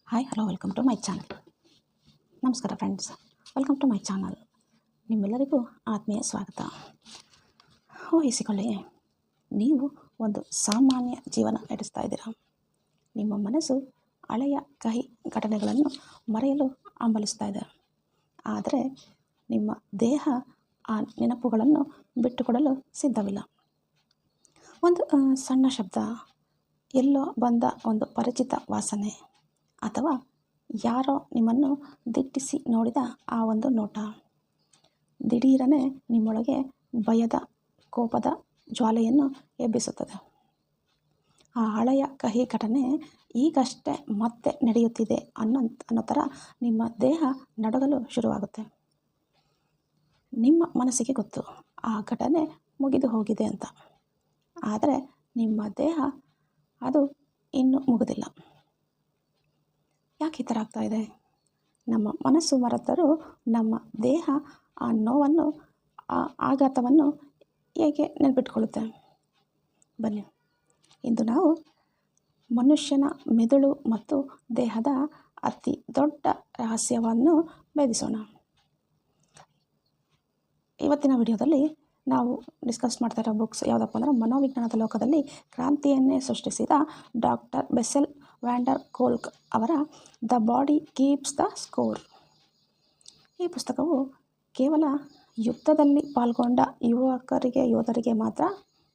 Hi hello welcome to my channel. ನಮಸ್ಕಾರ friends, welcome to my channel. ನಿಮ್ಮೆಲ್ಲರಿಗೂ ಆತ್ಮೀಯ ಸ್ವಾಗತ. ಊಹಿಸಿಕೊಳ್ಳಿ, ನೀವು ಒಂದು ಸಾಮಾನ್ಯ ಜೀವನ ನಡೆಸ್ತಾ ಇದ್ದೀರಾ. ನಿಮ್ಮ ಮನಸ್ಸು ಹಳೆಯ ಕಹಿ ಘಟನೆಗಳನ್ನು ಮರೆಯಲು ಹಂಬಲಿಸ್ತಾ ಇದೆ. ಆದರೆ ನಿಮ್ಮ ದೇಹ ಆ ನೆನಪುಗಳನ್ನು ಬಿಟ್ಟುಕೊಡಲು ಸಿದ್ಧವಿಲ್ಲ. ಒಂದು ಸಣ್ಣ ಶಬ್ದ, ಎಲ್ಲೋ ಬಂದ ಒಂದು ಪರಿಚಿತ ವಾಸನೆ, ಅಥವಾ ಯಾರೋ ನಿಮ್ಮನ್ನು ದಿಟ್ಟಿಸಿ ನೋಡಿದ ಆ ಒಂದು ನೋಟ ದಿಢೀರನೆ ನಿಮ್ಮೊಳಗೆ ಭಯದ, ಕೋಪದ ಜ್ವಾಲೆಯನ್ನು ಎಬ್ಬಿಸುತ್ತದೆ. ಆ ಹಳೆಯ ಕಹಿ ಘಟನೆ ಈಗಷ್ಟೇ ಮತ್ತೆ ನಡೆಯುತ್ತಿದೆ ಅನ್ನೋ ಥರ ನಿಮ್ಮ ದೇಹ ನಡುಗಲು ಶುರುವಾಗುತ್ತೆ. ನಿಮ್ಮ ಮನಸ್ಸಿಗೆ ಗೊತ್ತು ಆ ಘಟನೆ ಮುಗಿದು ಹೋಗಿದೆ ಅಂತ, ಆದರೆ ನಿಮ್ಮ ದೇಹ ಅದು ಇನ್ನೂ ಮುಗಿದಿಲ್ಲ. ಯಾಕೆ ಈ ಥರ ಆಗ್ತಾ ಇದೆ? ನಮ್ಮ ಮನಸ್ಸು ಮರೆತರೂ ನಮ್ಮ ದೇಹ ಆ ನೋವನ್ನು, ಆ ಆಘಾತವನ್ನು ಹೇಗೆ ನೆನಪಿಟ್ಕೊಳ್ಳುತ್ತೆ? ಬನ್ನಿ, ಇಂದು ನಾವು ಮನುಷ್ಯನ ಮೆದುಳು ಮತ್ತು ದೇಹದ ಅತಿ ದೊಡ್ಡ ರಹಸ್ಯವನ್ನು ಭೇದಿಸೋಣ. ಇವತ್ತಿನ ವಿಡಿಯೋದಲ್ಲಿ ನಾವು ಡಿಸ್ಕಸ್ ಮಾಡ್ತಾ ಇರೋ ಬುಕ್ಸ್ ಯಾವುದಪ್ಪ ಅಂದರೆ, ಮನೋವಿಜ್ಞಾನದ ಲೋಕದಲ್ಲಿ ಕ್ರಾಂತಿಯನ್ನೇ ಸೃಷ್ಟಿಸಿದ ಡಾಕ್ಟರ್ ಬೆಸೆಲ್ ವ್ಯಾನ್ ಡರ್ ಕೋಲ್ಕ್ ಅವರ the body keeps the score. ಈ ಪುಸ್ತಕವು ಕೇವಲ ಯುದ್ಧದಲ್ಲಿ ಪಾಲ್ಗೊಂಡ ಯೋಧರಿಗೆ ಮಾತ್ರ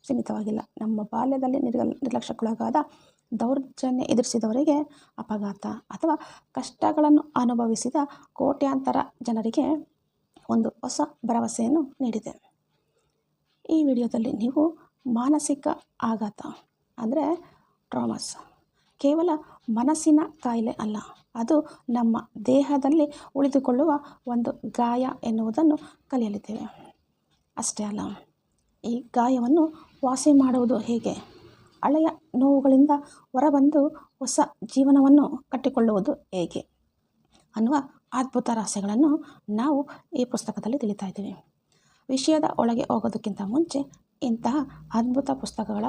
ಸೀಮಿತವಾಗಿಲ್ಲ. ನಮ್ಮ ಬಾಲ್ಯದಲ್ಲಿ ನಿರ್ಲಕ್ಷ್ಯಕ್ಕೊಳಗಾದ, ದೌರ್ಜನ್ಯ ಎದುರಿಸಿದವರಿಗೆ, ಅಪಘಾತ ಅಥವಾ ಕಷ್ಟಗಳನ್ನು ಅನುಭವಿಸಿದ ಕೋಟ್ಯಾಂತರ ಜನರಿಗೆ ಒಂದು ಹೊಸ ಭರವಸೆಯನ್ನು ನೀಡಿದೆ. ಈ ವಿಡಿಯೋದಲ್ಲಿ ನೀವು ಮಾನಸಿಕ ಆಘಾತ ಅಂದರೆ ಟ್ರಾಮಾಸ್ ಕೇವಲ ಮನಸ್ಸಿನ ಕಾಯಿಲೆ ಅಲ್ಲ, ಅದು ನಮ್ಮ ದೇಹದಲ್ಲಿ ಉಳಿದುಕೊಳ್ಳುವ ಒಂದು ಗಾಯ ಎನ್ನುವುದನ್ನು ಕಲಿಯಲಿದ್ದೇವೆ. ಅಷ್ಟೇ ಅಲ್ಲ, ಈ ಗಾಯವನ್ನು ವಾಸಿ ಮಾಡುವುದು ಹೇಗೆ, ಹಳೆಯ ನೋವುಗಳಿಂದ ಹೊರಬಂದು ಹೊಸ ಜೀವನವನ್ನು ಕಟ್ಟಿಕೊಳ್ಳುವುದು ಹೇಗೆ ಅನ್ನುವ ಅದ್ಭುತ ರಹಸ್ಯಗಳನ್ನು ನಾವು ಈ ಪುಸ್ತಕದಲ್ಲಿ ತಿಳಿತಾ ಇದ್ದೀವಿ. ವಿಷಯದ ಒಳಗೆ ಹೋಗೋದಕ್ಕಿಂತ ಮುಂಚೆ ಇಂತಹ ಅದ್ಭುತ ಪುಸ್ತಕಗಳ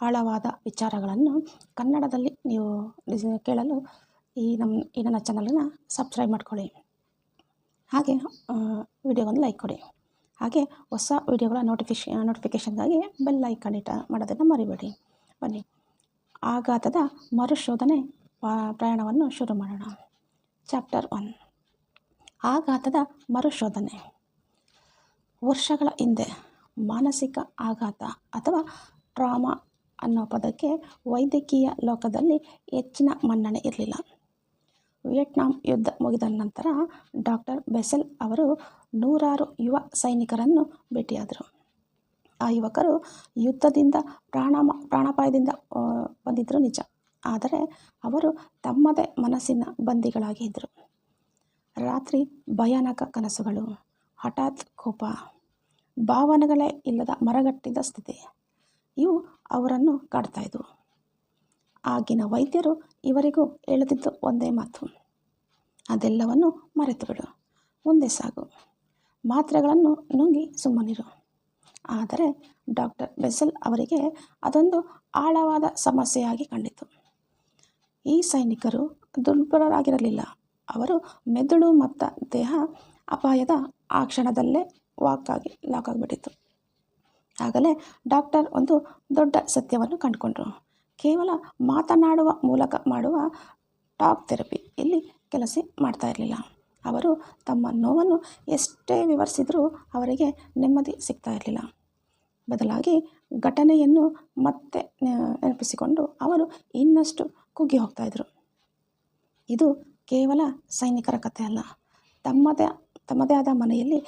ಆಳವಾದ ವಿಚಾರಗಳನ್ನು ಕನ್ನಡದಲ್ಲಿ ನೀವು ಕೇಳಲು ಈ ನನ್ನ ಚಾನಲನ್ನು ಸಬ್ಸ್ಕ್ರೈಬ್ ಮಾಡ್ಕೊಳ್ಳಿ. ಹಾಗೆ ವಿಡಿಯೋಗೊಂದು ಲೈಕ್ ಕೊಡಿ. ಹಾಗೆ ಹೊಸ ವಿಡಿಯೋಗಳ ನೋಟಿಫಿಕೇಷನ್ಗಾಗಿ ಬೆಲ್ ಐಕಾನ್ ಮಾಡೋದನ್ನು ಮರಿಬೇಡಿ. ಬನ್ನಿ, ಆಘಾತದ ಮರುಶೋಧನೆ ಪ್ರಯಾಣವನ್ನು ಶುರು ಮಾಡೋಣ. ಚಾಪ್ಟರ್ 1, ಆಘಾತದ ಮರುಶೋಧನೆ. ವರ್ಷಗಳ ಹಿಂದೆ ಮಾನಸಿಕ ಆಘಾತ ಅಥವಾ ಟ್ರಾಮಾ ಅನ್ನೋ ಪದಕ್ಕೆ ವೈದ್ಯಕೀಯ ಲೋಕದಲ್ಲಿ ಹೆಚ್ಚಿನ ಮನ್ನಣೆ ಇರಲಿಲ್ಲ. ವಿಯೆಟ್ನಾಂ ಯುದ್ಧ ಮುಗಿದ ನಂತರ ಡಾಕ್ಟರ್ ಬೆಸೆಲ್ ಅವರು ನೂರಾರು ಯುವ ಸೈನಿಕರನ್ನು ಭೇಟಿಯಾದರು. ಆ ಯುವಕರು ಯುದ್ಧದಿಂದ ಪ್ರಾಣಾಪಾಯದಿಂದ ಬಂದಿದ್ದರು ನಿಜ, ಆದರೆ ಅವರು ತಮ್ಮದೇ ಮನಸ್ಸಿನ ಬಂದಿಗಳಾಗಿ ಇದ್ದರು. ರಾತ್ರಿ ಭಯಾನಕ ಕನಸುಗಳು, ಹಠಾತ್ ಕೋಪ, ಭಾವನೆಗಳೇ ಇಲ್ಲದ ಮರಗಟ್ಟಿದ ಸ್ಥಿತಿ, ಇವು ಅವರನ್ನು ಕಾಡ್ತಾ ಇದ್ವು. ಆಗಿನ ವೈದ್ಯರು ಇವರಿಗೂ ಹೇಳುತ್ತಿದ್ದು ಒಂದೇ ಮಾತು: ಅದೆಲ್ಲವನ್ನು ಮರೆತು ಬಿಡು, ಮುಂದೆ ಸಾಗು, ಮಾತ್ರೆಗಳನ್ನು ನುಂಗಿ ಸುಮ್ಮನಿರು. ಆದರೆ ಡಾಕ್ಟರ್ ಬೆಸೆಲ್ ಅವರಿಗೆ ಅದೊಂದು ಆಳವಾದ ಸಮಸ್ಯೆಯಾಗಿ ಕಂಡಿತು. ಈ ಸೈನಿಕರು ದುರ್ಬಲರಾಗಿರಲಿಲ್ಲ, ಅವರು ಮೆದುಳು ಮತ್ತು ದೇಹ ಅಪಾಯದ ಆ ಕ್ಷಣದಲ್ಲೇ ಲಾಕ್ ಆಗಿಬಿಟ್ಟಿತ್ತು. ಆಗಲೇ ಡಾಕ್ಟರ್ ಒಂದು ದೊಡ್ಡ ಸತ್ಯವನ್ನು ಕಂಡುಕೊಂಡರು. ಕೇವಲ ಮಾತನಾಡುವ ಮೂಲಕ ಮಾಡುವ ಟಾಕ್ ಥೆರಪಿ ಇಲ್ಲಿ ಕೆಲಸ ಮಾಡ್ತಾ ಇರಲಿಲ್ಲ. ಅವರು ತಮ್ಮ ನೋವನ್ನು ಎಷ್ಟೇ ವಿವರಿಸಿದರೂ ಅವರಿಗೆ ನೆಮ್ಮದಿ ಸಿಗ್ತಾ ಇರಲಿಲ್ಲ. ಬದಲಾಗಿ ಘಟನೆಯನ್ನು ಮತ್ತೆ ನೆನಪಿಸಿಕೊಂಡು ಅವರು ಇನ್ನಷ್ಟು ಕುಗ್ಗಿ ಹೋಗ್ತಾಯಿದ್ರು. ಇದು ಕೇವಲ ಸೈನಿಕರ ಕಥೆ ಅಲ್ಲ, ತಮ್ಮದೇ ಆದ ಮನೆಯಲ್ಲಿ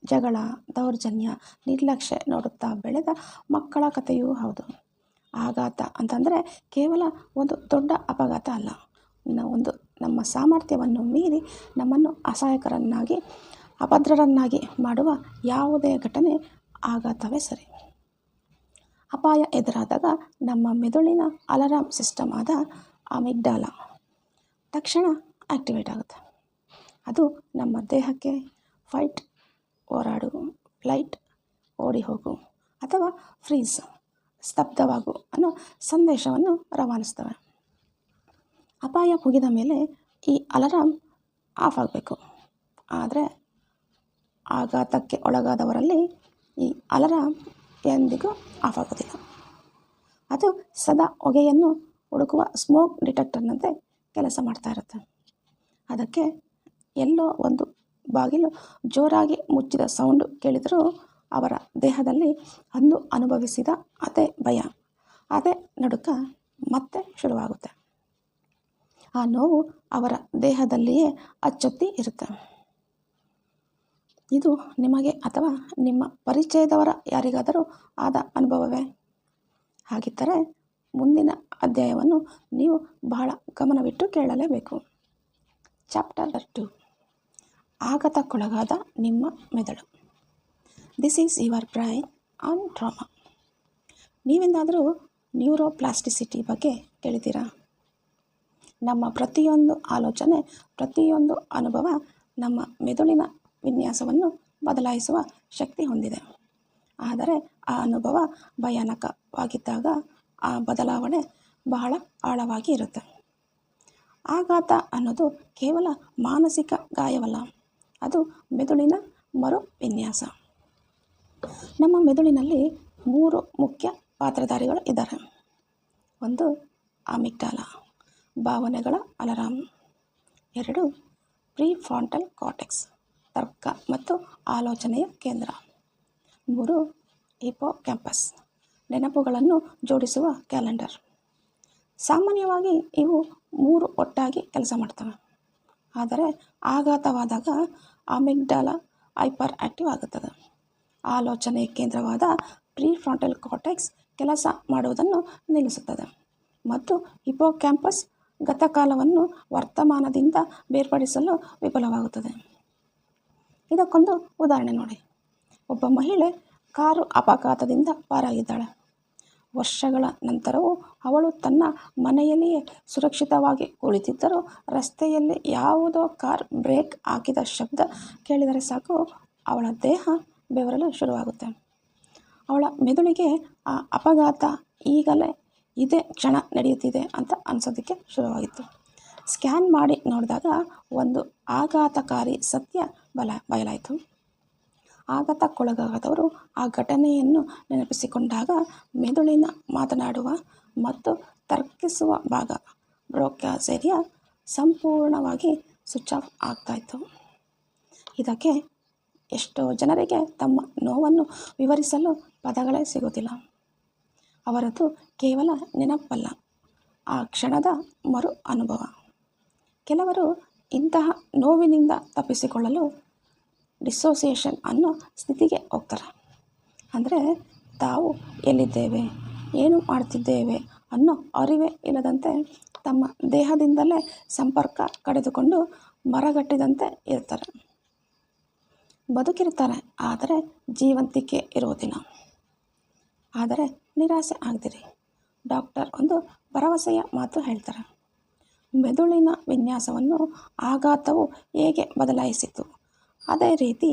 ಜಗಳ, ದೌರ್ಜನ್ಯ, ನಿರ್ಲಕ್ಷ್ಯ ನೋಡುತ್ತಾ ಬೆಳೆದ ಮಕ್ಕಳ ಕಥೆಯೂ ಹೌದು. ಆಘಾತ ಅಂತಂದರೆ ಕೇವಲ ಒಂದು ದೊಡ್ಡ ಅಪಘಾತ ಅಲ್ಲ, ನಮ್ಮ ಸಾಮರ್ಥ್ಯವನ್ನು ಮೀರಿ ನಮ್ಮನ್ನು ಅಸಹಾಯಕರನ್ನಾಗಿ, ಅಭದ್ರರನ್ನಾಗಿ ಮಾಡುವ ಯಾವುದೇ ಘಟನೆ ಆಘಾತವೇ ಸರಿ. ಅಪಾಯ ಎದುರಾದಾಗ ನಮ್ಮ ಮೆದುಳಿನ ಅಲಾರಾಮ್ ಸಿಸ್ಟಮ್ ಆದ ಅಮಿಗ್ಡಾಲ ತಕ್ಷಣ ಆ್ಯಕ್ಟಿವೇಟ್ ಆಗುತ್ತೆ. ಅದು ನಮ್ಮ ದೇಹಕ್ಕೆ ಫೈಟ್, ಹೋರಾಡು, ಫ್ಲೈಟ್, ಓಡಿ ಹೋಗು, ಅಥವಾ ಫ್ರೀಸ್, ಸ್ತಬ್ಧವಾಗು ಅನ್ನೋ ಸಂದೇಶವನ್ನು ರವಾನಿಸ್ತವೆ. ಅಪಾಯ ಮುಗಿದ ಮೇಲೆ ಈ ಅಲಾರಾಮ್ ಆಫ್ ಆಗಬೇಕು. ಆದರೆ ಆಘಾತಕ್ಕೆ ಒಳಗಾದವರಲ್ಲಿ ಈ ಅಲಾರಾಮ್ ಎಂದಿಗೂ ಆಫ್ ಆಗೋದಿಲ್ಲ. ಅದು ಸದಾ ಹೊಗೆಯನ್ನು ಹುಡುಕುವ ಸ್ಮೋಕ್ ಡಿಟೆಕ್ಟರ್ನಂತೆ ಕೆಲಸ ಮಾಡ್ತಾ ಇರುತ್ತೆ. ಅದಕ್ಕೆ ಎಲ್ಲೋ ಒಂದು ಬಾಗಿಲು ಜೋರಾಗಿ ಮುಚ್ಚಿದ ಸೌಂಡು ಕೇಳಿದರೂ ಅವರ ದೇಹದಲ್ಲಿ ಅಂದು ಅನುಭವಿಸಿದ ಅದೇ ಭಯ, ಅದೇ ನಡುಕ ಮತ್ತೆ ಶುರುವಾಗುತ್ತೆ. ಆ ನೋವು ಅವರ ದೇಹದಲ್ಲಿಯೇ ಅಚ್ಚೊತ್ತಿ ಇರುತ್ತೆ. ಇದು ನಿಮಗೆ ಅಥವಾ ನಿಮ್ಮ ಪರಿಚಯದವರ ಯಾರಿಗಾದರೂ ಆದ ಅನುಭವವೇ? ಹಾಗಿದ್ದರೆ ಮುಂದಿನ ಅಧ್ಯಾಯವನ್ನು ನೀವು ಬಹಳ ಗಮನವಿಟ್ಟು ಕೇಳಲೇಬೇಕು. ಚಾಪ್ಟರ್ 2, ಆಘಾತಕ್ಕೊಳಗಾದ ನಿಮ್ಮ ಮೆದುಳು. This is your brain on trauma. ನೀವೆಂದಾದರೂ ನ್ಯೂರೋಪ್ಲಾಸ್ಟಿಸಿಟಿ ಬಗ್ಗೆ ಕೇಳಿದ್ದೀರಾ? ನಮ್ಮ ಪ್ರತಿಯೊಂದು ಆಲೋಚನೆ, ಪ್ರತಿಯೊಂದು ಅನುಭವ ನಮ್ಮ ಮೆದುಳಿನ ವಿನ್ಯಾಸವನ್ನು ಬದಲಾಯಿಸುವ ಶಕ್ತಿ ಹೊಂದಿದೆ. ಆದರೆ ಆ ಅನುಭವ ಭಯಾನಕವಾಗಿದ್ದಾಗ ಆ ಬದಲಾವಣೆ ಬಹಳ ಆಳವಾಗಿ ಇರುತ್ತೆ. ಆಘಾತ ಅನ್ನೋದು ಕೇವಲ ಮಾನಸಿಕ ಗಾಯವಲ್ಲ, ಅದು ಮೆದುಳಿನ ಮರು ವಿನ್ಯಾಸ. ನಮ್ಮ ಮೆದುಳಿನಲ್ಲಿ 3 ಮುಖ್ಯ ಪಾತ್ರಧಾರಿಗಳು ಇದ್ದಾರೆ. 1, ಅಮಿಗ್ಡಾಲಾ, ಭಾವನೆಗಳ ಅಲಾರಾಮ್. 2, ಪ್ರಿಫ್ರಾಂಟಲ್ ಕಾರ್ಟೆಕ್ಸ್, ತರ್ಕ ಮತ್ತು ಆಲೋಚನೆಯ ಕೇಂದ್ರ. 3, ಹಿಪೋಕ್ಯಾಂಪಸ್, ನೆನಪುಗಳನ್ನು ಜೋಡಿಸುವ ಕ್ಯಾಲೆಂಡರ್. ಸಾಮಾನ್ಯವಾಗಿ ಇವು 3 ಒಟ್ಟಾಗಿ ಕೆಲಸ ಮಾಡ್ತವೆ. ಆದರೆ ಆಘಾತವಾದಾಗ ಅಮಿಗ್ಡಾಲಾ ಹೈಪರ್ ಆಕ್ಟಿವ್ ಆಗುತ್ತದೆ. ಆಲೋಚನೆ ಕೇಂದ್ರವಾದ ಪ್ರಿಫ್ರಾಂಟಲ್ ಕಾರ್ಟೆಕ್ಸ್ ಕೆಲಸ ಮಾಡುವುದನ್ನು ನಿಲ್ಲಿಸುತ್ತದೆ ಮತ್ತು ಹಿಪೋಕ್ಯಾಂಪಸ್ ಗತಕಾಲವನ್ನು ವರ್ತಮಾನದಿಂದ ಬೇರ್ಪಡಿಸಲು ವಿಫಲವಾಗುತ್ತದೆ. ಇದಕ್ಕೊಂದು ಉದಾಹರಣೆ ನೋಡಿ. ಒಬ್ಬ ಮಹಿಳೆ ಕಾರು ಅಪಘಾತದಿಂದ ಪಾರಾಗಿದ್ದಾಳೆ. ವರ್ಷಗಳ ನಂತರವೂ ಅವಳು ತನ್ನ ಮನೆಯಲ್ಲಿಯೇ ಸುರಕ್ಷಿತವಾಗಿ ಕುಳಿತಿದ್ದರೂ ರಸ್ತೆಯಲ್ಲಿ ಯಾವುದೋ ಕಾರ್ ಬ್ರೇಕ್ ಹಾಕಿದ ಶಬ್ದ ಕೇಳಿದರೆ ಸಾಕು ಅವಳ ದೇಹ ಬೆವರಲು ಶುರುವಾಗುತ್ತೆ. ಅವಳ ಮೆದುಳಿಗೆ ಆ ಅಪಘಾತ ಈಗಲೇ ಇದೇ ಕ್ಷಣ ನಡೆಯುತ್ತಿದೆ ಅಂತ ಅನಿಸೋದಕ್ಕೆ ಶುರುವಾಗಿತ್ತು. ಸ್ಕ್ಯಾನ್ ಮಾಡಿ ನೋಡಿದಾಗ ಒಂದು ಆಘಾತಕಾರಿ ಸತ್ಯ ಬಯಲಾಯಿತು. ಆಘಾತಕ್ಕೊಳಗಾದವರು ಆ ಘಟನೆಯನ್ನು ನೆನಪಿಸಿಕೊಂಡಾಗ ಮೆದುಳಿನ ಮಾತನಾಡುವ ಮತ್ತು ತರ್ಕಿಸುವ ಭಾಗ ಬ್ರೋಕಾಸ್ ಏರಿಯಾ ಸಂಪೂರ್ಣವಾಗಿ ಸ್ವಿಚ್ ಆಫ್ ಆಗ್ತಾಯಿತ್ತು. ಇದಕ್ಕೆ ಎಷ್ಟೋ ಜನರಿಗೆ ತಮ್ಮ ನೋವನ್ನು ವಿವರಿಸಲು ಪದಗಳೇ ಸಿಗೋದಿಲ್ಲ. ಅವರದು ಕೇವಲ ನೆನಪಲ್ಲ, ಆ ಕ್ಷಣದ ಮರು ಅನುಭವ. ಕೆಲವರು ಇಂತಹ ನೋವಿನಿಂದ ತಪ್ಪಿಸಿಕೊಳ್ಳಲು ಡಿಸೋಸಿಯೇಷನ್ ಅನ್ನೋ ಸ್ಥಿತಿಗೆ ಹೋಗ್ತಾರೆ. ಅಂದರೆ ತಾವು ಎಲ್ಲಿದ್ದೇವೆ, ಏನು ಮಾಡ್ತಿದ್ದೇವೆ ಅನ್ನೋ ಅರಿವೇ ಇಲ್ಲದಂತೆ ತಮ್ಮ ದೇಹದಿಂದಲೇ ಸಂಪರ್ಕ ಕಡಿದುಕೊಂಡು ಮರಗಟ್ಟಿದಂತೆ ಇರ್ತಾರೆ. ಬದುಕಿರ್ತಾರೆ, ಆದರೆ ಜೀವಂತಿಕೆ ಇರುವುದಿಲ್ಲ. ಆದರೆ ನಿರಾಸೆ ಆಗದಿರಿ. ಡಾಕ್ಟರ್ ಒಂದು ಭರವಸೆಯ ಮಾತು ಹೇಳ್ತಾರೆ. ಮೆದುಳಿನ ವಿನ್ಯಾಸವನ್ನು ಆಘಾತವು ಹೇಗೆ ಬದಲಾಯಿಸಿತು, ಅದೇ ರೀತಿ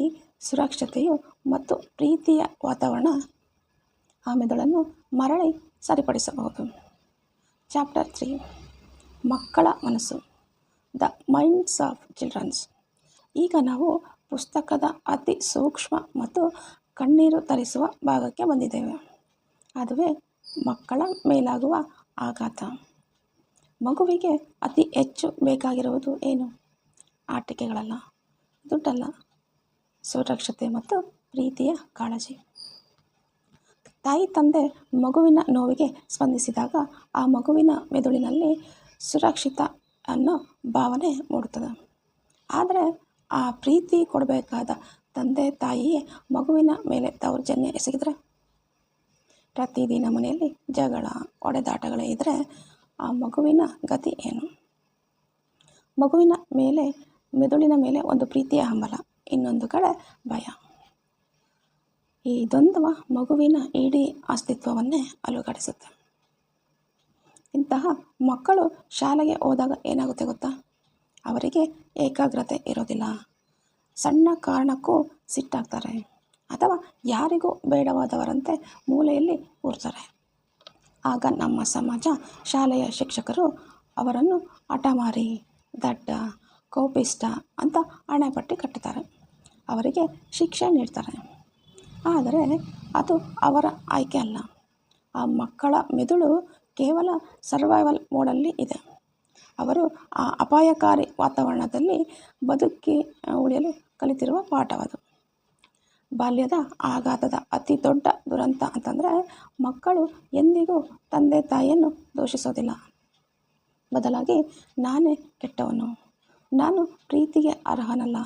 ಸುರಕ್ಷತೆಯು ಮತ್ತು ಪ್ರೀತಿಯ ವಾತಾವರಣ ಆ ಮೆದುಳನ್ನು ಮರಳಿ ಸರಿಪಡಿಸಬಹುದು. ಚಾಪ್ಟರ್ 3, ಮಕ್ಕಳ ಮನಸ್ಸು, ದ ಮೈಂಡ್ಸ್ ಆಫ್ ಚಿಲ್ಡ್ರನ್ಸ್. ಈಗ ನಾವು ಪುಸ್ತಕದ ಅತಿ ಸೂಕ್ಷ್ಮ ಮತ್ತು ಕಣ್ಣೀರು ತರಿಸುವ ಭಾಗಕ್ಕೆ ಬಂದಿದ್ದೇವೆ. ಅದುವೇ ಮಕ್ಕಳ ಮೇಲಾಗುವ ಆಘಾತ. ಮಗುವಿಗೆ ಅತಿ ಹೆಚ್ಚು ಬೇಕಾಗಿರುವುದು ಏನು? ಆಟಿಕೆಗಳಲ್ಲ, ದುಡ್ಡಲ್ಲ, ಸುರಕ್ಷತೆ ಮತ್ತು ಪ್ರೀತಿಯ ಕಾಳಜಿ. ತಾಯಿ ತಂದೆ ಮಗುವಿನ ನೋವಿಗೆ ಸ್ಪಂದಿಸಿದಾಗ ಆ ಮಗುವಿನ ಮೆದುಳಿನಲ್ಲಿ ಸುರಕ್ಷಿತ ಅನ್ನೋ ಭಾವನೆ ಮೂಡುತ್ತದೆ. ಆದರೆ ಆ ಪ್ರೀತಿ ಕೊಡಬೇಕಾದ ತಂದೆ ತಾಯಿಯೇ ಮಗುವಿನ ಮೇಲೆ ದೌರ್ಜನ್ಯ ಎಸಗಿದರೆ, ಪ್ರತಿದಿನ ಮನೆಯಲ್ಲಿ ಜಗಳ, ಹೊಡೆದಾಟಗಳೇ ಇದ್ದರೆ ಆ ಮಗುವಿನ ಗತಿ ಏನು? ಮಗುವಿನ ಮೇಲೆ, ಮೆದುಳಿನ ಮೇಲೆ ಒಂದು ಪ್ರೀತಿಯ ಹಂಬಲ, ಇನ್ನೊಂದು ಕಡೆ ಭಯ. ಈ ದ್ವಂದ್ವ ಮಗುವಿನ ಇಡೀ ಅಸ್ತಿತ್ವವನ್ನೇ ಅಲುಗಾಡಿಸುತ್ತೆ. ಇಂತಹ ಮಕ್ಕಳು ಶಾಲೆಗೆ ಹೋದಾಗ ಏನಾಗುತ್ತೆ ಗೊತ್ತಾ? ಅವರಿಗೆ ಏಕಾಗ್ರತೆ ಇರೋದಿಲ್ಲ. ಸಣ್ಣ ಕಾರಣಕ್ಕೂ ಸಿಟ್ಟಾಗ್ತಾರೆ ಅಥವಾ ಯಾರಿಗೂ ಬೇಡವಾದವರಂತೆ ಮೂಲೆಯಲ್ಲಿ ಕೂರ್ತಾರೆ. ಆಗ ನಮ್ಮ ಸಮಾಜ, ಶಾಲೆಯ ಶಿಕ್ಷಕರು ಅವರನ್ನು ಹಠಮಾರಿ, ದಡ್ಡ, ಕೋಪಿಷ್ಟ ಅಂತ ಹಣೆಪಟ್ಟಿ ಕಟ್ಟುತ್ತಾರೆ. ಅವರಿಗೆ ಶಿಕ್ಷೆ ನೀಡ್ತಾರೆ. ಆದರೆ ಅದು ಅವರ ಆಯ್ಕೆ ಅಲ್ಲ. ಆ ಮಕ್ಕಳ ಮೆದುಳು ಕೇವಲ ಸರ್ವೈವಲ್ ಮೋಡಲ್ಲಿ ಇದೆ. ಅವರು ಆ ಅಪಾಯಕಾರಿ ವಾತಾವರಣದಲ್ಲಿ ಬದುಕಿ ಉಳಿಯಲು ಕಲಿತಿರುವ ಪಾಠವದು. ಬಾಲ್ಯದ ಆಘಾತದ ಅತಿ ದೊಡ್ಡ ದುರಂತ ಅಂತಂದರೆ ಮಕ್ಕಳು ಎಂದಿಗೂ ತಂದೆ ತಾಯಿಯನ್ನು ದೂಷಿಸೋದಿಲ್ಲ. ಬದಲಾಗಿ ನಾನೇ ಕೆಟ್ಟವನು, ನಾನು ಪ್ರೀತಿಗೆ ಅರ್ಹನಲ್ಲ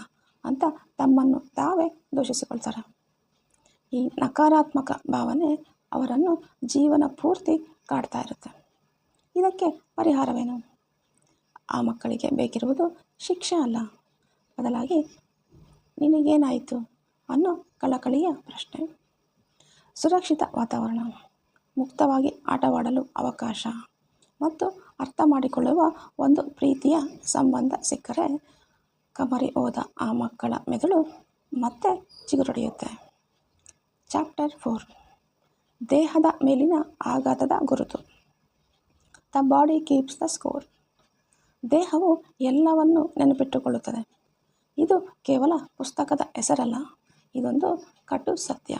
ಅಂತ ತಮ್ಮನ್ನು ತಾವೇ ದೂಷಿಸಿಕೊಳ್ತಾರೆ. ಈ ನಕಾರಾತ್ಮಕ ಭಾವನೆ ಅವರನ್ನು ಜೀವನ ಪೂರ್ತಿ ಕಾಡ್ತಾ ಇರುತ್ತೆ. ಇದಕ್ಕೆ ಪರಿಹಾರವೇನು? ಆ ಮಕ್ಕಳಿಗೆ ಬೇಕಿರುವುದು ಶಿಕ್ಷೆ ಅಲ್ಲ, ಬದಲಾಗಿ ನಿನಗೇನಾಯಿತು ಅನ್ನೋ ಕಳಕಳಿಯ ಪ್ರಶ್ನೆ. ಸುರಕ್ಷಿತ ವಾತಾವರಣ, ಮುಕ್ತವಾಗಿ ಆಟವಾಡಲು ಅವಕಾಶ ಮತ್ತು ಅರ್ಥ ಮಾಡಿಕೊಳ್ಳುವ ಒಂದು ಪ್ರೀತಿಯ ಸಂಬಂಧ ಸಿಕ್ಕರೆ ಕಮರಿ ಹೋದ ಆ ಮಕ್ಕಳ ಮೆದುಳು ಮತ್ತೆ ಚಿಗುರೊಡೆಯುತ್ತೆ. ಚಾಪ್ಟರ್ 4, ದೇಹದ ಮೇಲಿನ ಆಘಾತದ ಗುರುತು. The body keeps the score. ದೇಹವು ಎಲ್ಲವನ್ನೂ ನೆನಪಿಟ್ಟುಕೊಳ್ಳುತ್ತದೆ. ಇದು ಕೇವಲ ಪುಸ್ತಕದ ಹೆಸರಲ್ಲ, ಇದೊಂದು ಕಟು ಸತ್ಯ.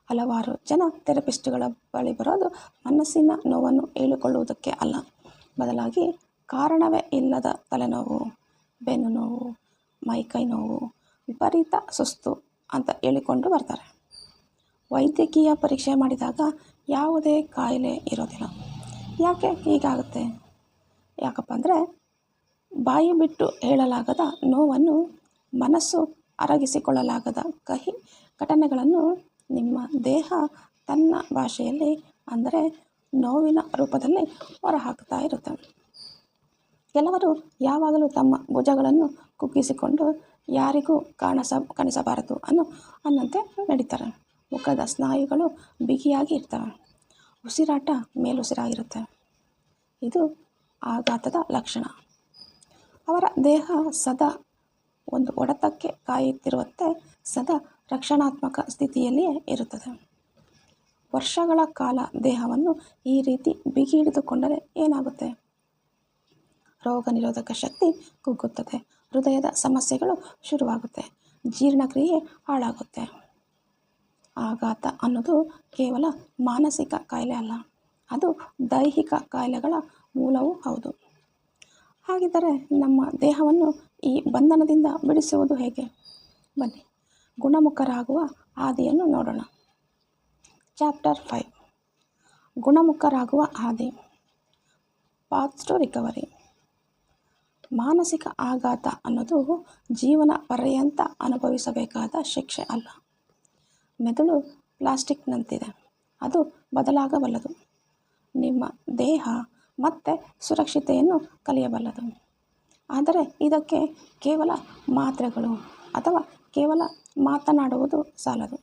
ಹಲವಾರು ಜನ ಥೆರಪಿಸ್ಟ್ಗಳ ಬಳಿ ಬರೋದು ಮನಸ್ಸಿನ ನೋವನ್ನು ಹೇಳಿಕೊಳ್ಳುವುದಕ್ಕೆ ಅಲ್ಲ, ಬದಲಾಗಿ ಕಾರಣವೇ ಇಲ್ಲದ ತಲೆನೋವು, ಬೆನ್ನು ನೋವು, ಮೈಕೈ ನೋವು, ವಿಪರೀತ ಸುಸ್ತು ಅಂತ ಹೇಳಿಕೊಂಡು ಬರ್ತಾರೆ. ವೈದ್ಯಕೀಯ ಪರೀಕ್ಷೆ ಮಾಡಿದಾಗ ಯಾವುದೇ ಕಾಯಿಲೆ ಇರೋದಿಲ್ಲ. ಯಾಕೆ ಹೀಗಾಗುತ್ತೆ? ಯಾಕಪ್ಪ ಅಂದರೆ ಬಾಯಿ ಬಿಟ್ಟು ಹೇಳಲಾಗದ ನೋವನ್ನು, ಮನಸ್ಸು ಅರಗಿಸಿಕೊಳ್ಳಲಾಗದ ಕಹಿ ಘಟನೆಗಳನ್ನು ನಿಮ್ಮ ದೇಹ ತನ್ನ ಭಾಷೆಯಲ್ಲಿ, ಅಂದರೆ ನೋವಿನ ರೂಪದಲ್ಲಿ ಹೊರಹಾಕ್ತಾ ಇರುತ್ತೆ. ಕೆಲವರು ಯಾವಾಗಲೂ ತಮ್ಮ ಭುಜಗಳನ್ನು ಕುಗ್ಗಿಸಿಕೊಂಡು ಯಾರಿಗೂ ಕಾಣಿಸಬಾರದು ಅನ್ನಂತೆ ನಡೀತಾರೆ. ಮುಖದ ಸ್ನಾಯುಗಳು ಬಿಗಿಯಾಗಿ ಇರ್ತವೆ, ಉಸಿರಾಟ ಮೇಲುಸಿರಾಗಿರುತ್ತೆ. ಇದು ಆಘಾತದ ಲಕ್ಷಣ. ಅವರ ದೇಹ ಸದಾ ಒಂದು ಹೊಡೆತಕ್ಕೆ ಕಾಯುತ್ತಿರುವಂತೆ ಸದಾ ರಕ್ಷಣಾತ್ಮಕ ಸ್ಥಿತಿಯಲ್ಲಿಯೇ ಇರುತ್ತದೆ. ವರ್ಷಗಳ ಕಾಲ ದೇಹವನ್ನು ಈ ರೀತಿ ಬಿಗಿ ಹಿಡಿದುಕೊಂಡರೆ ಏನಾಗುತ್ತೆ? ರೋಗ ನಿರೋಧಕ ಶಕ್ತಿ ಕುಗ್ಗುತ್ತದೆ, ಹೃದಯದ ಸಮಸ್ಯೆಗಳು ಶುರುವಾಗುತ್ತೆ, ಜೀರ್ಣಕ್ರಿಯೆ ಹಾಳಾಗುತ್ತೆ. ಆಘಾತ ಅನ್ನೋದು ಕೇವಲ ಮಾನಸಿಕ ಕಾಯಿಲೆ ಅಲ್ಲ, ಅದು ದೈಹಿಕ ಕಾಯಿಲೆಗಳ ಮೂಲವೂ ಹೌದು. ಹಾಗಿದ್ದರೆ ನಮ್ಮ ದೇಹವನ್ನು ಈ ಬಂಧನದಿಂದ ಬಿಡಿಸುವುದು ಹೇಗೆ? ಬನ್ನಿ, ಗುಣಮುಖರಾಗುವ ಹಾದಿಯನ್ನು ನೋಡೋಣ. ಚಾಪ್ಟರ್ 5, ಗುಣಮುಖರಾಗುವ ಹಾದಿ. Paths to recovery. ಮಾನಸಿಕ ಆಘಾತ ಅನ್ನೋದು ಜೀವನ ಪರ್ಯಂತ ಅನುಭವಿಸಬೇಕಾದ ಶಿಕ್ಷೆ ಅಲ್ಲ. ಮೆದುಳು ಪ್ಲಾಸ್ಟಿಕ್ನಂತಿದೆ, ಅದು ಬದಲಾಗಬಲ್ಲದು. ನಿಮ್ಮ ದೇಹ ಮತ್ತೆ ಸುರಕ್ಷತೆಯನ್ನು ಕಲಿಯಬಲ್ಲದು. ಆದರೆ ಇದಕ್ಕೆ ಕೇವಲ ಮಾತ್ರೆಗಳು ಅಥವಾ ಕೇವಲ ಮಾತನಾಡುವುದು ಸಾಲದು.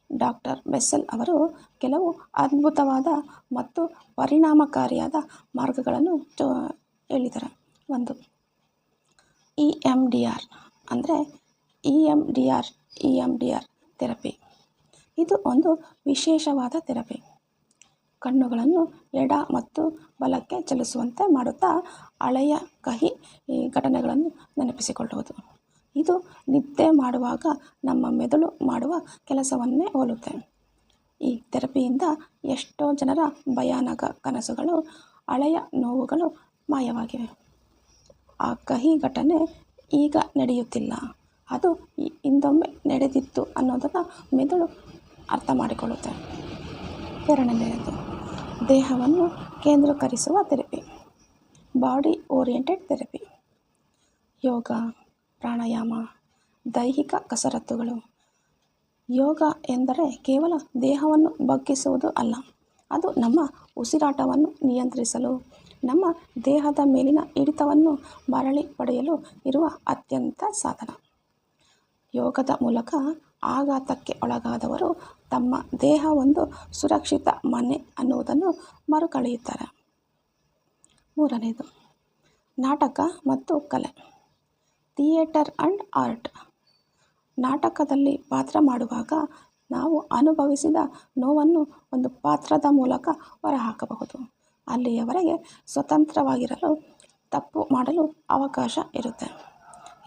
ಡಾಕ್ಟರ್ ಬೆಸ್ಸೆಲ್ ಅವರು ಕೆಲವು ಅದ್ಭುತವಾದ ಮತ್ತು ಪರಿಣಾಮಕಾರಿಯಾದ ಮಾರ್ಗಗಳನ್ನು ಹೇಳಿದ್ದಾರೆ. 1. EMDR ಅಂದರೆ EMDR ಥೆರಪಿ. ಇದು ಒಂದು ವಿಶೇಷವಾದ ಥೆರಪಿ. ಕಣ್ಣುಗಳನ್ನು ಎಡ ಮತ್ತು ಬಲಕ್ಕೆ ಚಲಿಸುವಂತೆ ಮಾಡುತ್ತಾ ಹಳೆಯ ಕಹಿ ಘಟನೆಗಳನ್ನು ನೆನಪಿಸಿಕೊಳ್ಳುವುದು. ಇದು ನಿದ್ದೆ ಮಾಡುವಾಗ ನಮ್ಮ ಮೆದುಳು ಮಾಡುವ ಕೆಲಸವನ್ನೇ ಹೋಲುತ್ತೆ. ಈ ಥೆರಪಿಯಿಂದ ಎಷ್ಟೋ ಜನರ ಭಯಾನಕ ಕನಸುಗಳು, ಹಳೆಯ ನೋವುಗಳು ಮಾಯವಾಗಿವೆ. ಆ ಕಹಿ ಘಟನೆ ಈಗ ನಡೆಯುತ್ತಿಲ್ಲ, ಅದು ಹಿಂದೊಮ್ಮೆ ನಡೆದಿತ್ತು ಅನ್ನೋದನ್ನು ಮೆದುಳು ಅರ್ಥ ಮಾಡಿಕೊಳ್ಳುತ್ತೆ. 2ನೇದು, ದೇಹವನ್ನು ಕೇಂದ್ರೀಕರಿಸುವ therapy. Body oriented therapy. Yoga, pranayama, ದೈಹಿಕ ಕಸರತ್ತುಗಳು. ಯೋಗ ಎಂದರೆ ಕೇವಲ ದೇಹವನ್ನು ಬಗ್ಗಿಸುವುದು ಅಲ್ಲ, ಅದು ನಮ್ಮ ಉಸಿರಾಟವನ್ನು ನಿಯಂತ್ರಿಸಲು, ನಮ್ಮ ದೇಹದ ಮೇಲಿನ ಹಿಡಿತವನ್ನು ಮರಳಿ ಪಡೆಯಲು ಇರುವ ಅತ್ಯಂತ ಸಾಧನ. ಯೋಗದ ಮೂಲಕ ಆಘಾತಕ್ಕೆ ಒಳಗಾದವರು ತಮ್ಮ ದೇಹ ಒಂದು ಸುರಕ್ಷಿತ ಮನೆ ಅನ್ನುವುದನ್ನು ಮರುಕಳೆಯುತ್ತಾರೆ. 3ನೇದು, ನಾಟಕ ಮತ್ತು ಕಲೆ. Theatre and art. ನಾಟಕದಲ್ಲಿ ಪಾತ್ರ ಮಾಡುವಾಗ ನಾವು ಅನುಭವಿಸಿದ ನೋವನ್ನು ಒಂದು ಪಾತ್ರದ ಮೂಲಕ ಹೊರಹಾಕಬಹುದು. ಅಲ್ಲಿಯವರೆಗೆ ಸ್ವತಂತ್ರವಾಗಿರಲು, ತಪ್ಪು ಮಾಡಲು ಅವಕಾಶ ಇರುತ್ತೆ.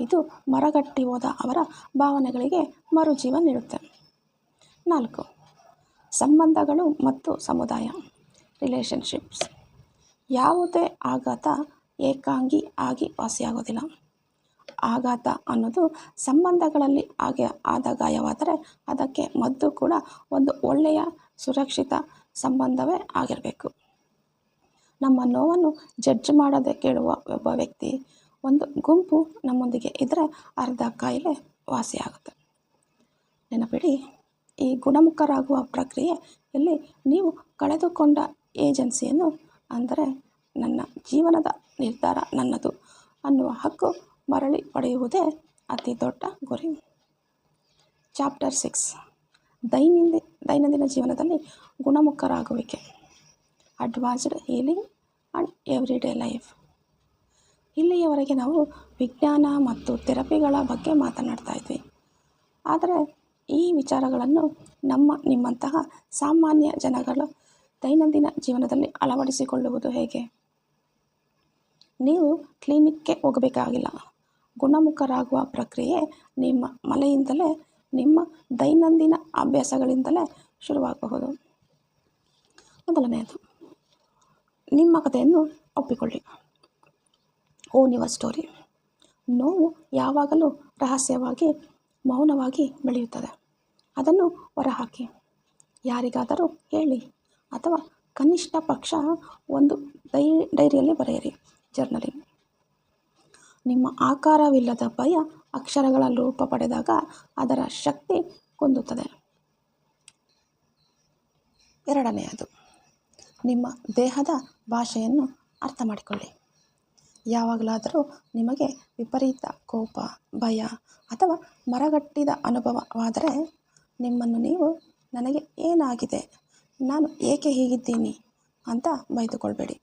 ಇದು ಮರಗಟ್ಟಿ ಹೋದ ಅವರ ಭಾವನೆಗಳಿಗೆ ಮರುಜೀವ ನೀಡುತ್ತೆ. 4. ಸಂಬಂಧಗಳು ಮತ್ತು ಸಮುದಾಯ ರಿಲೇಷನ್ಶಿಪ್ಸ್. ಯಾವುದೇ ಆಘಾತ ಏಕಾಂಗಿ ಆಗಿ ವಾಸಿಯಾಗೋದಿಲ್ಲ. ಆಘಾತ ಅನ್ನೋದು ಸಂಬಂಧಗಳಲ್ಲಿ ಆದ ಗಾಯವಾದರೆ ಅದಕ್ಕೆ ಮದ್ದು ಕೂಡ ಒಂದು ಒಳ್ಳೆಯ ಸುರಕ್ಷಿತ ಸಂಬಂಧವೇ ಆಗಿರಬೇಕು. ನಮ್ಮ ನೋವನ್ನು ಜಡ್ಜ್ ಮಾಡದೆ ಕೇಳುವ ಒಬ್ಬ ವ್ಯಕ್ತಿ, ಒಂದು ಗುಂಪು ನಮ್ಮೊಂದಿಗೆ ಇದ್ದರೆ ಅರ್ಧ ಕಾಯಿಲೆ ವಾಸಿಯಾಗುತ್ತೆ. ನೆನಪಿಡಿ, ಈ ಗುಣಮುಖರಾಗುವ ಪ್ರಕ್ರಿಯೆಯಲ್ಲಿ ನೀವು ಕಳೆದುಕೊಂಡ ಏಜೆನ್ಸಿಯನ್ನು, ಅಂದರೆ ನನ್ನ ಜೀವನದ ನಿರ್ಧಾರ ನನ್ನದು ಅನ್ನುವ ಹಕ್ಕು ಮರಳಿ ಪಡೆಯುವುದೇ ಅತಿ ದೊಡ್ಡ ಗುರಿ. ಚಾಪ್ಟರ್ 6 ದೈನಂದಿನ ಜೀವನದಲ್ಲಿ ಗುಣಮುಖರಾಗುವಿಕೆ, advanced healing and everyday life. ಇಲ್ಲಿಯವರೆಗೆ ನಾವು ವಿಜ್ಞಾನ ಮತ್ತು ಥೆರಪಿಗಳ ಬಗ್ಗೆ ಮಾತನಾಡ್ತಾ ಇದ್ವಿ. ಆದರೆ ಈ ವಿಚಾರಗಳನ್ನು ನಿಮ್ಮಂತಹ ಸಾಮಾನ್ಯ ಜನಗಳ ದೈನಂದಿನ ಜೀವನದಲ್ಲಿ ಅಳವಡಿಸಿಕೊಳ್ಳುವುದು ಹೇಗೆ? ನೀವು ಕ್ಲಿನಿಕ್ಗೆ ಹೋಗಬೇಕಾಗಿಲ್ಲ. ಗುಣಮುಖರಾಗುವ ಪ್ರಕ್ರಿಯೆ ನಿಮ್ಮ ಮನೆಯಿಂದಲೇ, ನಿಮ್ಮ ದೈನಂದಿನ ಅಭ್ಯಾಸಗಳಿಂದಲೇ ಶುರುವಾಗಬಹುದು. ಮೊದಲನೆಯದು, ನಿಮ್ಮ ಕಥೆಯನ್ನು ಒಪ್ಪಿಕೊಳ್ಳಿ. Own your story. ನೋವು ಯಾವಾಗಲೂ ರಹಸ್ಯವಾಗಿ, ಮೌನವಾಗಿ ಬೆಳೆಯುತ್ತದೆ. ಅದನ್ನು ಹೊರಹಾಕಿ, ಯಾರಿಗಾದರೂ ಹೇಳಿ, ಅಥವಾ ಕನಿಷ್ಠ ಪಕ್ಷ ಒಂದು ಡೈರಿಯಲ್ಲಿ ಬರೆಯಿರಿ. ಜರ್ನಲಿಂಗ್. ನಿಮ್ಮ ಆಕಾರವಿಲ್ಲದ ಭಯ ಅಕ್ಷರಗಳ ರೂಪ ಪಡೆದಾಗ ಅದರ ಶಕ್ತಿ ಕುಂದುತ್ತದೆ. ಎರಡನೆಯದು, ನಿಮ್ಮ ದೇಹದ ಭಾಷೆಯನ್ನು ಅರ್ಥ ಮಾಡಿಕೊಳ್ಳಿ. ಯಾವಾಗಲಾದರೂ ನಿಮಗೆ ವಿಪರೀತ ಕೋಪ, ಭಯ ಅಥವಾ ಮರಗಟ್ಟಿದ ಅನುಭವವಾದರೆ ನಿಮ್ಮನ್ನು ನೀವು ನನಗೆ ಏನಾಗಿದೆ, ನಾನು ಏಕೆ ಹೀಗಿದ್ದೀನಿ ಅಂತ ಬೈದುಕೊಳ್ಬೇಡಿ.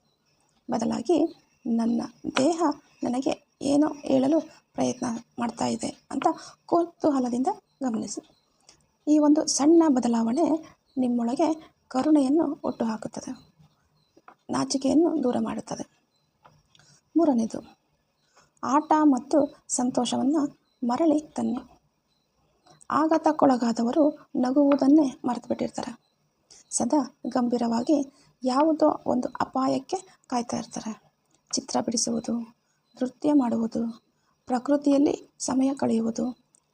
ಬದಲಾಗಿ ನನ್ನ ದೇಹ ನನಗೆ ಏನೋ ಹೇಳಲು ಪ್ರಯತ್ನ ಮಾಡ್ತಾ ಇದೆ ಅಂತ ಕುತೂಹಲದಿಂದ ಗಮನಿಸಿ. ಈ ಒಂದು ಸಣ್ಣ ಬದಲಾವಣೆ ನಿಮ್ಮೊಳಗೆ ಕರುಣೆಯನ್ನು ಹುಟ್ಟುಹಾಕುತ್ತದೆ, ನಾಚಿಕೆಯನ್ನು ದೂರ ಮಾಡುತ್ತದೆ. ಮೂರನೇದು, ಆಟ ಮತ್ತು ಸಂತೋಷವನ್ನು ಮರಳಿ ತನ್ನಿ. ಆಘಾತಕ್ಕೊಳಗಾದವರು ನಗುವುದನ್ನೇ ಮರೆತುಬಿಟ್ಟಿರ್ತಾರೆ. ಸದಾ ಗಂಭೀರವಾಗಿ ಯಾವುದೋ ಒಂದು ಅಪಾಯಕ್ಕೆ ಕಾಯ್ತಾ ಇರ್ತಾರೆ. ಚಿತ್ರ ಬಿಡಿಸುವುದು, ನೃತ್ಯ ಮಾಡುವುದು, ಪ್ರಕೃತಿಯಲ್ಲಿ ಸಮಯ ಕಳೆಯುವುದು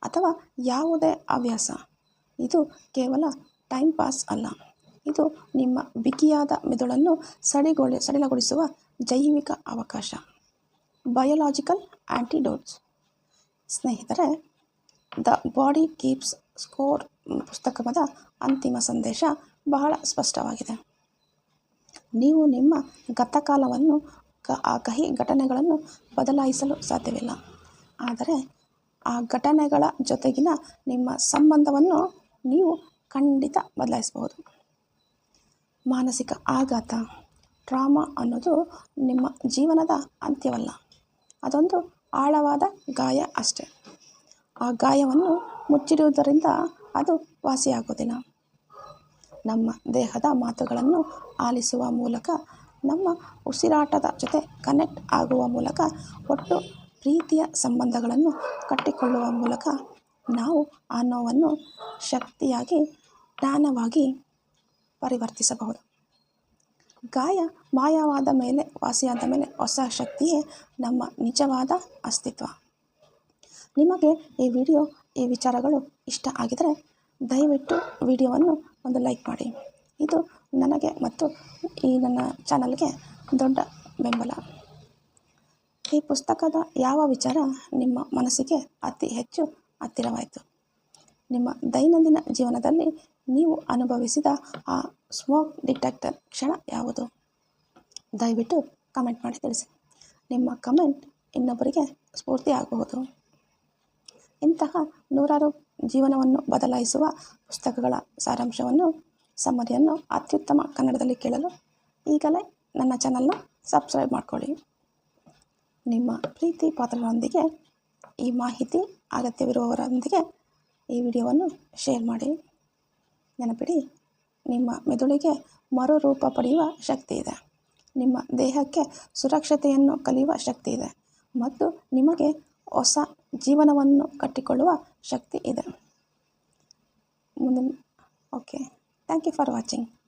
ಅಥವಾ ಯಾವುದೇ ಹವ್ಯಾಸ, ಇದು ಕೇವಲ ಟೈಮ್ ಪಾಸ್ ಅಲ್ಲ. ಇದು ನಿಮ್ಮ ಬಿಗಿಯಾದ ಮೆದುಳನ್ನು ಸಡಿಲಗೊಳಿಸುವ ಜೈವಿಕ ಅವಕಾಶ, ಬಯೋಲಾಜಿಕಲ್ ಆ್ಯಂಟಿಡೋಟ್ಸ್. ಸ್ನೇಹಿತರೆ, ದ ಬಾಡಿ ಕೀಪ್ಸ್ ಸ್ಕೋರ್ ಪುಸ್ತಕದ ಅಂತಿಮ ಸಂದೇಶ ಬಹಳ ಸ್ಪಷ್ಟವಾಗಿದೆ. ನೀವು ನಿಮ್ಮ ಗತಕಾಲವನ್ನು, ಆ ಕಹಿ ಘಟನೆಗಳನ್ನು ಬದಲಾಯಿಸಲು ಸಾಧ್ಯವಿಲ್ಲ. ಆದರೆ ಆ ಘಟನೆಗಳ ಜೊತೆಗಿನ ನಿಮ್ಮ ಸಂಬಂಧವನ್ನು ನೀವು ಖಂಡಿತ ಬದಲಾಯಿಸಬಹುದು. ಮಾನಸಿಕ ಆಘಾತ, ಟ್ರಾಮಾ ಅನ್ನೋದು ನಿಮ್ಮ ಜೀವನದ ಅಂತ್ಯವಲ್ಲ. ಅದೊಂದು ಆಳವಾದ ಗಾಯ ಅಷ್ಟೇ. ಆ ಗಾಯವನ್ನು ಮುಚ್ಚಿಡುವುದರಿಂದ ಅದು ವಾಸಿಯಾಗೋದಿಲ್ಲ. ನಮ್ಮ ದೇಹದ ಮಾತುಗಳನ್ನು ಆಲಿಸುವ ಮೂಲಕ, ನಮ್ಮ ಉಸಿರಾಟದ ಜೊತೆ ಕನೆಕ್ಟ್ ಆಗುವ ಮೂಲಕ, ಒಟ್ಟು ಪ್ರೀತಿಯ ಸಂಬಂಧಗಳನ್ನು ಕಟ್ಟಿಕೊಳ್ಳುವ ಮೂಲಕ ನಾವು ಆ ನೋವನ್ನು ಶಕ್ತಿಯಾಗಿ, ಜ್ಞಾನವಾಗಿ ಪರಿವರ್ತಿಸಬಹುದು. ಗಾಯ ಮಾಯವಾದ ಮೇಲೆ, ವಾಸಿಯಾದ ಮೇಲೆ ಹೊಸ ಶಕ್ತಿಯೇ ನಮ್ಮ ನಿಜವಾದ ಅಸ್ತಿತ್ವ. ನಿಮಗೆ ಈ ವಿಚಾರಗಳು ಇಷ್ಟ ಆಗಿದರೆ ದಯವಿಟ್ಟು ವಿಡಿಯೋವನ್ನು ಒಂದು ಲೈಕ್ ಮಾಡಿ. ಇದು ನನಗೆ ಮತ್ತು ಈ ನನ್ನ ಚಾನಲ್ಗೆ ದೊಡ್ಡ ಬೆಂಬಲ. ಈ ಪುಸ್ತಕದ ಯಾವ ವಿಚಾರ ನಿಮ್ಮ ಮನಸ್ಸಿಗೆ ಅತಿ ಹೆಚ್ಚು ಹತ್ತಿರವಾಯಿತು? ನಿಮ್ಮ ದೈನಂದಿನ ಜೀವನದಲ್ಲಿ ನೀವು ಅನುಭವಿಸಿದ ಆ ಸ್ಮೋಕ್ ಡಿಟೆಕ್ಟರ್ ಕ್ಷಣ ಯಾವುದು? ದಯವಿಟ್ಟು ಕಮೆಂಟ್ ಮಾಡಿ ತಿಳಿಸಿ. ನಿಮ್ಮ ಕಮೆಂಟ್ ಇನ್ನೊಬ್ಬರಿಗೆ ಸ್ಫೂರ್ತಿ ಆಗಬಹುದು. ಇಂತಹ ನೂರಾರು ಜೀವನವನ್ನು ಬದಲಾಯಿಸುವ ಪುಸ್ತಕಗಳ ಸಾರಾಂಶವನ್ನು, ಸಮ್ಮರಿಯನ್ನು ಅತ್ಯುತ್ತಮ ಕನ್ನಡದಲ್ಲಿ ಕೇಳಲು ಈಗಲೇ ನನ್ನ ಚಾನಲ್ನ ಸಬ್ಸ್ಕ್ರೈಬ್ ಮಾಡಿಕೊಳ್ಳಿ. ನಿಮ್ಮ ಪ್ರೀತಿ ಪಾತ್ರರೊಂದಿಗೆ ಈ ಮಾಹಿತಿ ಅಗತ್ಯವಿರುವವರೊಂದಿಗೆ ಈ ವಿಡಿಯೋವನ್ನು ಶೇರ್ ಮಾಡಿ. ನೆನಪಿಡಿ, ನಿಮ್ಮ ಮೆದುಳಿಗೆ ಮರುರೂಪ ಪಡೆಯುವ ಶಕ್ತಿ ಇದೆ. ನಿಮ್ಮ ದೇಹಕ್ಕೆ ಸುರಕ್ಷತೆಯನ್ನು ಕಲಿಯುವ ಶಕ್ತಿ ಇದೆ ಮತ್ತು ನಿಮಗೆ ಹೊಸ ಜೀವನವನ್ನು ಕಟ್ಟಿಕೊಳ್ಳುವ ಶಕ್ತಿ ಇದೆ. ಮುಂದಿನ okay, thank you for watching.